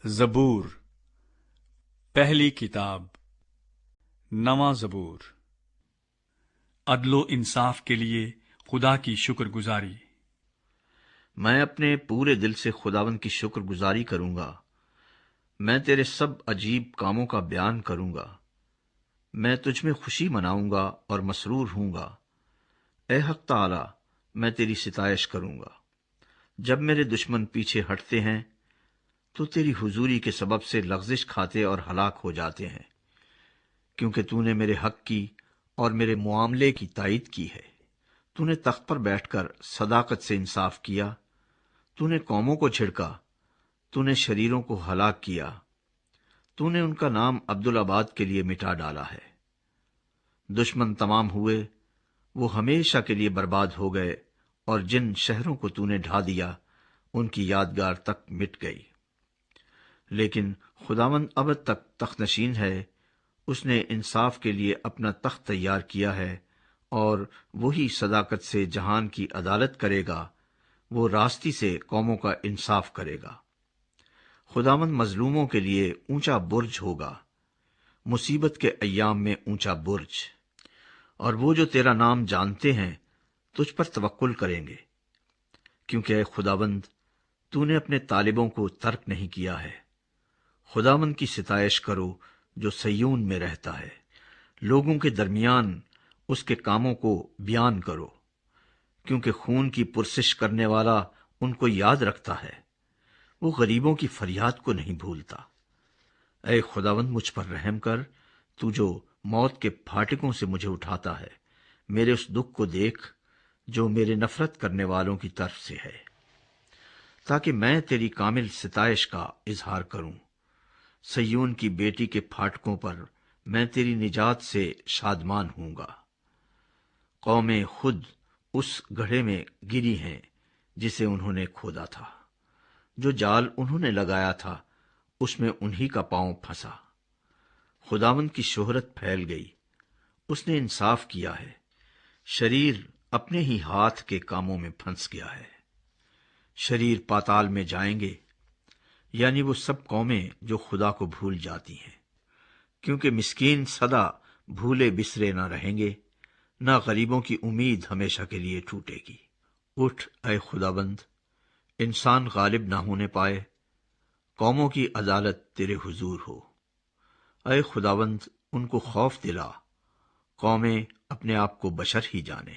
زبور پہلی کتاب نواں زبور عدل و انصاف کے لیے خدا کی شکر گزاری۔ میں اپنے پورے دل سے خداوند کی شکر گزاری کروں گا۔ میں تیرے سب عجیب کاموں کا بیان کروں گا۔ میں تجھ میں خوشی مناؤں گا اور مسرور ہوں گا۔ اے حق تعالی، میں تیری ستائش کروں گا۔ جب میرے دشمن پیچھے ہٹتے ہیں تو تیری حضوری کے سبب سے لغزش کھاتے اور ہلاک ہو جاتے ہیں، کیونکہ تو نے میرے حق کی اور میرے معاملے کی تائید کی ہے۔ تو نے تخت پر بیٹھ کر صداقت سے انصاف کیا۔ تو نے قوموں کو جھڑکا، تو نے شریروں کو ہلاک کیا۔ تو نے ان کا نام عبدالآباد کے لیے مٹا ڈالا ہے۔ دشمن تمام ہوئے، وہ ہمیشہ کے لیے برباد ہو گئے، اور جن شہروں کو تو نے ڈھا دیا ان کی یادگار تک مٹ گئی۔ لیکن خداوند ابد تک تخت نشین ہے، اس نے انصاف کے لیے اپنا تخت تیار کیا ہے، اور وہی صداقت سے جہان کی عدالت کرے گا۔ وہ راستی سے قوموں کا انصاف کرے گا۔ خداوند مظلوموں کے لیے اونچا برج ہوگا، مصیبت کے ایام میں اونچا برج، اور وہ جو تیرا نام جانتے ہیں تجھ پر توکل کریں گے، کیونکہ اے خداوند تو نے اپنے طالبوں کو ترک نہیں کیا ہے۔ خداوند کی ستائش کرو جو سیون میں رہتا ہے، لوگوں کے درمیان اس کے کاموں کو بیان کرو، کیونکہ خون کی پرسش کرنے والا ان کو یاد رکھتا ہے، وہ غریبوں کی فریاد کو نہیں بھولتا۔ اے خداوند مجھ پر رحم کر، تو جو موت کے پھاٹکوں سے مجھے اٹھاتا ہے، میرے اس دکھ کو دیکھ جو میرے نفرت کرنے والوں کی طرف سے ہے، تاکہ میں تیری کامل ستائش کا اظہار کروں۔ سیون کی بیٹی کے پھاٹکوں پر میں تیری نجات سے شادمان ہوں گا۔ قومیں خود اس گڑھے میں گری ہیں جسے انہوں نے کھودا تھا، جو جال انہوں نے لگایا تھا اس میں انہی کا پاؤں پھنسا۔ خداوند کی شہرت پھیل گئی، اس نے انصاف کیا ہے، شریر اپنے ہی ہاتھ کے کاموں میں پھنس گیا ہے۔ شریر پاتال میں جائیں گے، یعنی وہ سب قومیں جو خدا کو بھول جاتی ہیں، کیونکہ مسکین سدا بھولے بسرے نہ رہیں گے، نہ غریبوں کی امید ہمیشہ کے لیے ٹوٹے گی۔ اٹھ اے خداوند، انسان غالب نہ ہونے پائے، قوموں کی عدالت تیرے حضور ہو۔ اے خداوند ان کو خوف دلا، قومیں اپنے آپ کو بشر ہی جانے۔